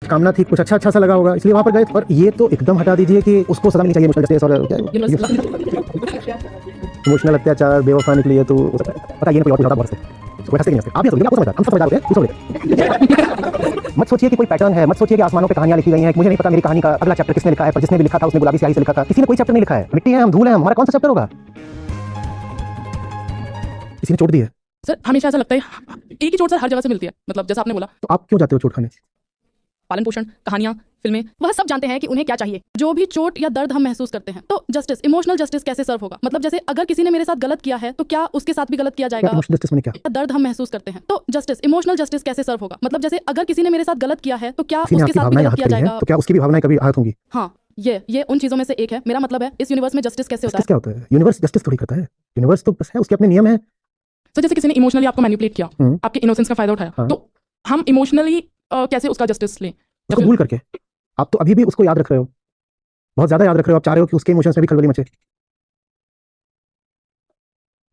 कामना थी, कुछ अच्छा अच्छा सा लगा होगा, इसलिए वहां पर गए। और ये तो एकदम हटा दीजिए कि उसको सजा मिलनी चाहिए इमोशनल जस्टिस और इमोशनल अत्याचार बेवफा निकली है तो पता ये कोई और पूछा था बहुत से कोई हंसते नहीं हंसते। आप ये सोचिए आपको समझदार, हम सब समझदार होते हैं, दूसरों मत सोचिए कि कोई पैटर्न है, मत सोचिए कि आसमानों पे कहानियां लिखी गई हैं। मुझे नहीं पता मेरी कहानी का अगला चैप्टर किसने लिखा है, पर जिसने भी लिखा था उसने गुलाबी स्याही से लिखा था। किसी ने कोई चैप्टर नहीं लिखा है, मिट्टी है हम, धूल है हम, हमारा कौन सा चैप्टर होगा? किसी ने चोट दी है सर, हमेशा ऐसा लगता है एक ही चोट सर हर जगह से मिलती है, मतलब जैसा आपने बोला। तो आप क्यों जाते हो चोट खाने? पालन पोषण, कहानियां, फिल्में, वह सब जानते हैं कि उन्हें क्या चाहिए। जो भी चोट या दर्द हम महसूस करते हैं, तो जस्टिस, इमोशनल जस्टिस कैसे सर्व होगा? मतलब जैसे अगर किसी ने मेरे साथ गलत किया है तो क्या उसके साथ भी गलत किया जाएगा? इमोशनल जस्टिस में क्या? दर्द हम महसूस करते हैं, तो जस्टिस, इमोशनल जस्टिस कैसे सर्व होगा? मतलब जैसे अगर किसी ने मेरे साथ गलत किया है तो क्या किसी ने उसके आपकी साथ भी भावनाएं गलत आहत किया करी हैं, जाएगा? तो क्या उसकी भी भावनाएं कभी आहत होंगी? हाँ, ये उन चीजों में से एक है। मेरा मतलब है इस यूनिवर्स में जस्टिस कैसे होता जस्टिस क्या होता है? यूनिवर्स जस्टिस थोड़ी करता है, यूनिवर्स तो बस है, उसके अपने नियम है। है? सर, जैसे किसी ने इमोशनली आपको मैनिपुलेट किया, आपके इनोसेंस का फायदा उठाया, हाँ। तो हम इमोशनली कैसे उसका जस्टिस लें? उसको भूल करके आप तो अभी भी उसको याद रख रहे हो, बहुत ज्यादा याद रख रहे हो। आप चाह रहे हो कि उसके इमोशंस में भी खलबली मचे।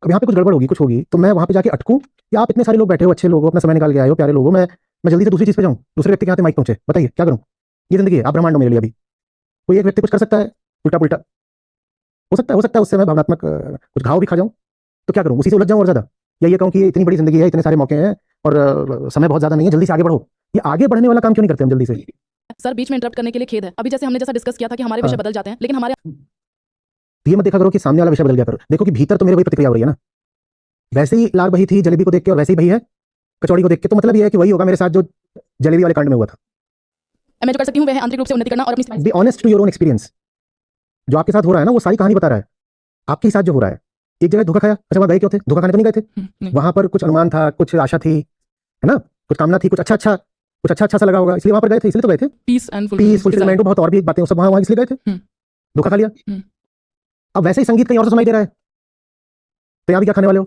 अब यहाँ पे कुछ गड़बड़ होगी, कुछ होगी, तो मैं वहां पे जाके अटकूं? या आप इतने सारे लोग बैठे हो, अच्छे लोग हो, अपना समय निकाल के आए हो, प्यारे लोग हो, मैं जल्दी से दूसरी चीज पे जाऊं, दूसरे व्यक्ति के हाथ में माइक पहुंचे? बताइए क्या करूं? ये जिंदगी है, आप ब्रह्मांड हो मेरे लिए। अभी कोई एक व्यक्ति कुछ कर सकता है उल्टा पुल्टा, हो सकता है उससे मैं भावनात्मक कुछ घाव भी खा जाऊं, तो क्या करूं? उसी से उलझ जाऊं और ज्यादा? या ये कहूं कि ये इतनी बड़ी जिंदगी है, इतने सारे मौके हैं और समय बहुत ज्यादा नहीं है, जल्दी से आगे बढ़ो? ये आगे बढ़ने वाला काम क्यों नहीं करते हम जल्दी से? सर, बीच में इंटरप्ट करने के लिए खेद है। अभी जैसे हमने जैसा डिस्कस किया था कि हमारे विषय बदल जाते हैं, लेकिन हमारे तो ये मत देखा करो कि सामने वाला विषय बदल गया करो, देखो कि भीतर तो मेरे वही प्रतिक्रिया हो रही है ना। वैसे ही लाल बही थी जलेबी को देख के और वैसे ही बही है कचौड़ी को देख के, तो मतलब ये है कि वही होगा मेरे साथ जो जलेबी वाले कांड में हुआ था। मैं जो कर सकती हूँ वह है आंतरिक रूप से उन्नति करना और अपनी be honest to your own experience. जो आपके साथ हो रहा है ना, वो सारी कहानी बता रहा है आपके साथ जो हो रहा है। एक जगह धोखा खाया, अच्छा वहां गए क्यों थे? धोखा खाने तो नहीं गए थे? वहां पर कुछ अनुमान था, कुछ आशा थी, है ना, कुछ कामना थी, कुछ अच्छा सा लगा होगा, इसलिए वहां पर गए थे, इसलिए तो गए थे। पीस एंड फुलफिलमेंट, बहुत और भी बातें सब वहां इसलिए गए थे, धोखा खा लिया। अब वैसे ही संगीत कहीं और से सुनाई दे रहा है, तो यहाँ भी क्या खाने वाले हो?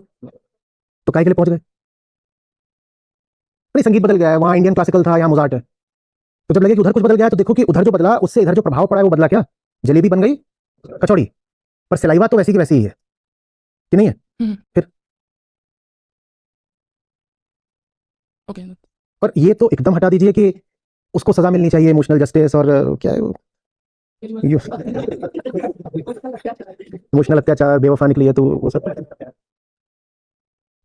तो काय के लिए पहुंच गए? नहीं, संगीत बदल गया है, वहां इंडियन क्लासिकल था, यहाँ मोजार्ट है। तो जब लगे कि उधर कुछ बदल गया है, तो देखो कि उधर जो बदला उससे इधर जो प्रभाव पड़ा है वो बदला क्या? जलेबी बन गई कचौड़ी, पर सिलाइवा तो वैसी की वैसी ही है कि नहीं है? फिर ओके। और ये तो एकदम हटा दीजिए कि उसको सजा मिलनी चाहिए, इमोशनल जस्टिस और क्या है वो, इमोशनल अत्याचार बेवफा निकली है तो वो सब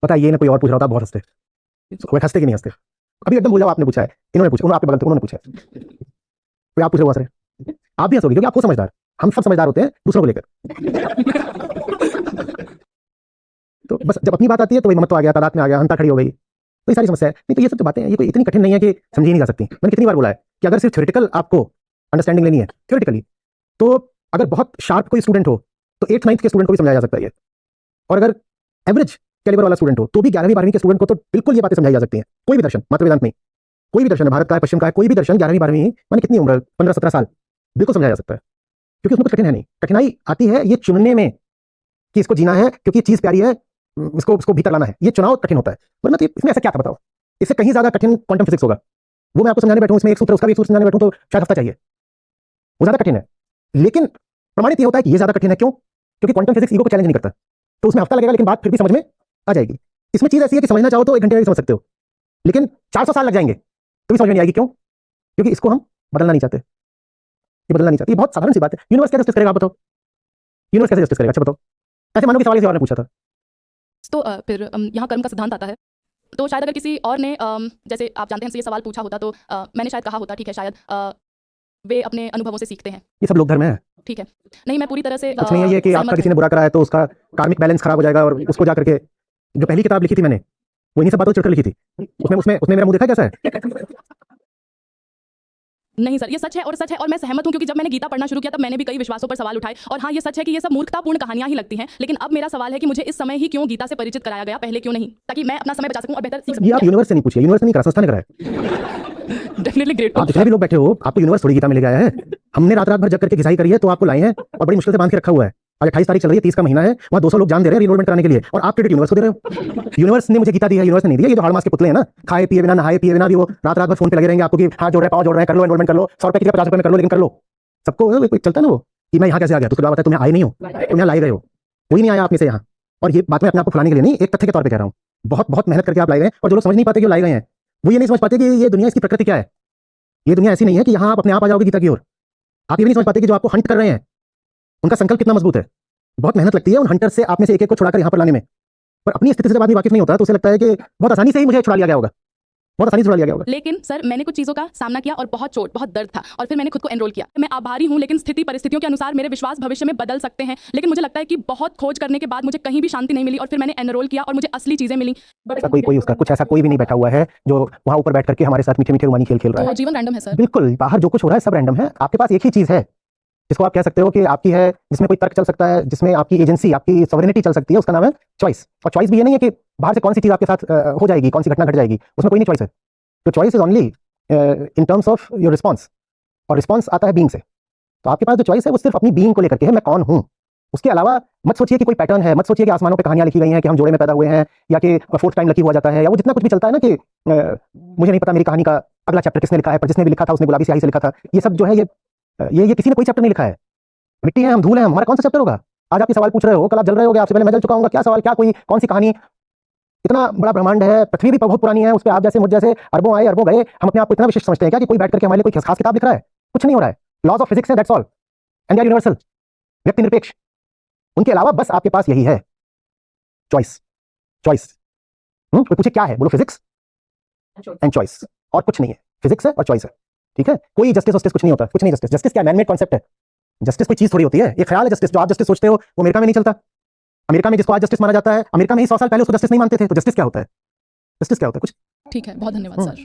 पता है। ये ना कोई और पूछ रहा होता, बहुत हंसते। कोई हंसते कि नहीं हंसते? अभी एकदम भूल जाओ, आपने पूछा है, इन्होंने पूछा, उन्होंने आपके बगल थे, उन्होंने पूछा है। कोई आप पूछ रहे हो हंस रहे? आप भी हंसोगे क्योंकि आपको समझदार, हम सब समझदार होते हैं दूसरों को लेकर। तो बस जब अपनी बात आती है तो वही ममत्व आ गया, तादाद में आ गया, अंता खड़ी हो गई, तो ये सारी समस्या है। नहीं तो ये सब जो बातें हैं ये कोई इतनी कठिन नहीं है कि समझी नहीं जा सकती। मैंने कितनी बार बोला है कि अगर सिर्फ थ्योरेटिकल आपको अंडरस्टैंडिंग लेनी है थ्योरेटिकली, तो अगर बहुत शार्प कोई स्टूडेंट हो तो 8th 9th के स्टूडेंट को भी समझाया जा सकता है, और अगर एवरेज कैलिबर वाला स्टूडेंट हो तो भी 11वीं 12वीं के स्टूडेंट को तो बिल्कुल ये बातें समझाई जा सकती हैं। कोई भी दर्शन, मात्र वेदांत नहीं, कोई भी दर्शन है, भारत का है, पश्चिम का है, कोई भी दर्शन 11वीं 12वीं, मैंने कितनी उम्र, 15-17 साल, बिल्कुल समझाया जा सकता है, क्योंकि उसमें कुछ कठिन है नहीं। कठिनाई आती है ये चुनने में कि इसको जीना है क्योंकि चीज प्यारी है, इसको भीतर लाना है, ये चुनाव कठिन होता है। वरना तो इसमें ऐसा क्या था बताओ? इससे कहीं ज्यादा कठिन क्वांटम फिजिक्स होगा, वो मैं आपको समझाने बैठूं, इसमें एक सूत्र, उसका भी एक सूत्र समझाने बैठूं तो शायद हफ्ता चाहिए, वो ज्यादा कठिन है। लेकिन प्रमाणित ये होता है कि ये ज्यादा कठिन है, क्यों? क्योंकि क्वांटम फिजिक्स ईगो को चैलेंज नहीं करता, तो उसमें हफ्ता लगेगा लेकिन बात फिर भी समझ में आ जाएगी। इसमें चीज ऐसी है कि समझना चाहो तो 1 घंटे में समझ सकते हो, लेकिन 400 साल लग जाएंगे तो भी समझ में नहीं आएगी। क्यों? क्योंकि इसको हम बदलना नहीं चाहते, ये बदलना नहीं चाहते। ये बहुत साधारण सी बात है। यूनिवर्स क्या जस्टिस करेगा आप बताओ? यूनिवर्स कैसे जस्टिस करेगा? अच्छा बताओ। ऐसे मानो कि सवाल किसी और ने पूछा था। तो फिर यहाँ कर्म का सिद्धांत आता है। तो शायद अगर किसी और ने जैसे आप जानते हैं हमसे ये सवाल पूछा होता तो मैंने शायद कहा होता ठीक है, शायद वे अपने अनुभवों से सीखते हैं। ये सब लोग धर्म है, ठीक है, नहीं मैं पूरी तरह से कुछ नहीं है ये कि आपका किसी ने बुरा करा है तो उसका कार्मिक बैलेंस खराब हो जाएगा, और उसको जा करके जो पहली किताब लिखी थी मैंने, वो इन्हीं सब बातों चिढ़कर लिखी थी। उसमें उसमें उसमें मेरा मुंह देखा कैसा है? नहीं सर, ये सच है और मैं सहमत हूँ, क्योंकि जब मैंने गीता पढ़ना शुरू किया तब मैंने भी कई विश्वासों पर सवाल उठाए। और हाँ, ये सच है कि ये सब मूर्खतापूर्ण कहानियां ही लगती हैं, लेकिन अब मेरा सवाल है कि मुझे इस समय ही क्यों गीता से परिचित कराया गया, पहले क्यों नहीं, ताकि मैं अपना समय बचा सकूं और बेहतर सीख सकूं। ये आप यूनिवर्स से नहीं पूछिए, यूनिवर्स ने नहीं करा, संस्था ने करा है। Definitely great. आप जितने भी लोग बैठे हो, आपको यूनिवर्स थोड़ी गीता में ले गया है। हमने रात रात भर जग करके घिसाई करी है तो आपको लाए हैं और बड़ी मुश्किल से बांध के रखा हुआ है। आज 28 तारीख चल रही है, 30 का महीना है, वहां 200 लोग जान दे रहे हैं रिनरोलमेंट कराने के लिए, और आप क्रेडिट यूनिवर्स को दे रहे हो। यूनिवर्स ने मुझे गीता दी है, यूनिवर्स ने नहीं दी है। ये जो हाड़मास के पुतले हैं ना, खाए पिए बिना, नहाए पिए बिना भी वो रात रात भर फोन पे लगे रहेंगे आपको कि हाथ जोड़ रहे हैं, पाँव जोड़ रहे हैं, कर लो एनरोलमेंट कर लो, 100 रुपए की 50 रुपए में कर लो, लेकिन कर लो। सबको चलता है ना वो कि मैं यहाँ कैसे आ गया, तो उसके बाद तुम यहाँ आए नहीं हो, तुम यहाँ लाए गए हो, कोई नहीं आया आप में से यहाँ। और ये बात मैं अपने आप को फुलाने के लिए नहीं, एक तथ्य के तौर पर कह रहा हूँ। बहुत बहुत मेहनत करके आप लाए गए हैं, और जो लोग समझ नहीं पाते कि वो लाए गए हैं, वो ये नहीं समझ पाते कि ये दुनिया, इसकी प्रकृति क्या है। ये दुनिया ऐसी नहीं है कि यहाँ आप अपने आप आ जाओगे गीता की ओर। आप ये भी नहीं समझ पाते कि जो आपको हंट कर रहे हैं उनका संकल्प कितना मजबूत है। बहुत मेहनत लगती है उन हंटर से आप में से एक एक को छुड़ाकर यहाँ पर लाने में। पर अपनी स्थिति से जब आदमी वाकिफ नहीं होता तो उसे लगता है कि बहुत आसानी से ही मुझे छुड़ा लिया गया होगा, बहुत आसानी से छुड़ा लिया गया होगा। लेकिन सर मैंने कुछ चीज़ों का सामना किया और बहुत चोट बहुत दर्द था और फिर मैंने खुद को एनरोल किया। मैं आभारी हूँ, लेकिन स्थिति परिस्थितियों के अनुसार मेरे विश्वास भविष्य में बदल सकते हैं। लेकिन मुझे लगता है कि बहुत खोज करने के बाद मुझे कहीं भी शांति नहीं मिली और फिर मैंने एनरोल किया और मुझे असली चीज़ें मिली। ऐसा कोई उसका कुछ ऐसा कोई भी नहीं बैठा हुआ है जो वहां ऊपर बैठ करके हमारे साथ मीठे मीठे रूमानी खेल खेल रहा है। तो जीवन रैंडम है सर। बिल्कुल, बाहर जो कुछ हो रहा है सब रैंडम है। आपके पास एक ही चीज है जिसको आप कह सकते हो कि आपकी है, जिसमें कोई तर्क चल सकता है, जिसमें आपकी एजेंसी, आपकी सॉवरेनिटी चल सकती है, उसका नाम है चॉइस। और चॉइस भी ये नहीं है कि बाहर से कौन सी चीज आपके साथ हो जाएगी, कौन सी घटना घट जाएगी, उसमें कोई नहीं चॉइस है। तो choice is only in terms of your response, और रिस्पॉन्स आता है बीइंग से। तो आपके पास जो चॉइस है वो सिर्फ अपनी बीइंग को लेकर के है, मैं कौन हूं। उसके अलावा मत सोचिए कि कोई पैटर्न है, मत सोचिए कि आसमानों पे कहानियां लिखी गई हैं कि हम जोड़े में पैदा हुए हैं, या कि फोर्थ टाइम लकी हुआ जाता है, या वो जितना कुछ भी चलता है ना कि मुझे नहीं पता मेरी कहानी का अगला चैप्टर किसने लिखा है, पर जिसने भी लिखा था उसने गुलाबी स्याही से लिखा था। ये सब जो है ये किसी ने कोई चैप्टर नहीं लिखा है। मिट्टी है, हम धूल हैं, हमारा कौन सा चैप्टर होगा। आज आप ये सवाल पूछ रहे हो, कल आप जल रहे होगे, आपसे पहले मैं जल चुका हूँ। क्या सवाल, क्या कोई कौन सी कहानी। इतना बड़ा ब्रह्मांड है, पृथ्वी भी बहुत पुरानी है, उस पर आप जैसे मुझ जैसे अरबों आए अरबों गए। हम अपने आप को इतना विशिष्ट समझते हैं क्या कि कोई बैठ करके हमारे लिए कोई खास किताब लिख रहा है। कुछ नहीं हो रहा है। लॉज ऑफ फिजिक्स है, that's all, and they are universal, व्यक्ति निरपेक्ष। उनके अलावा बस आपके पास यही है, चॉइस। चॉइस कोई पूछे क्या है, बोलो फिजिक्स एंड चॉइस, और कुछ नहीं है। फिजिक्स है और चॉइस है, ठीक है। कोई जस्टिस वस्टिस कुछ नहीं होता, कुछ नहीं। जस्टिस, जस्टिस क्या मैनमेड कॉन्सेप्ट है। जस्टिस कोई चीज थोड़ी होती है, एक ख्याल है जस्टिस। जो आप जस्टिस सोचते हो वो अमेरिका में नहीं चलता। अमेरिका में जिसको आज जस्टिस माना जाता है, अमेरिका में ही 100 साल पहले उसको जस्टिस नहीं मानते थे। तो जस्टिस क्या होता है, जस्टिस क्या होता है, कुछ। ठीक है, बहुत धन्यवाद सर।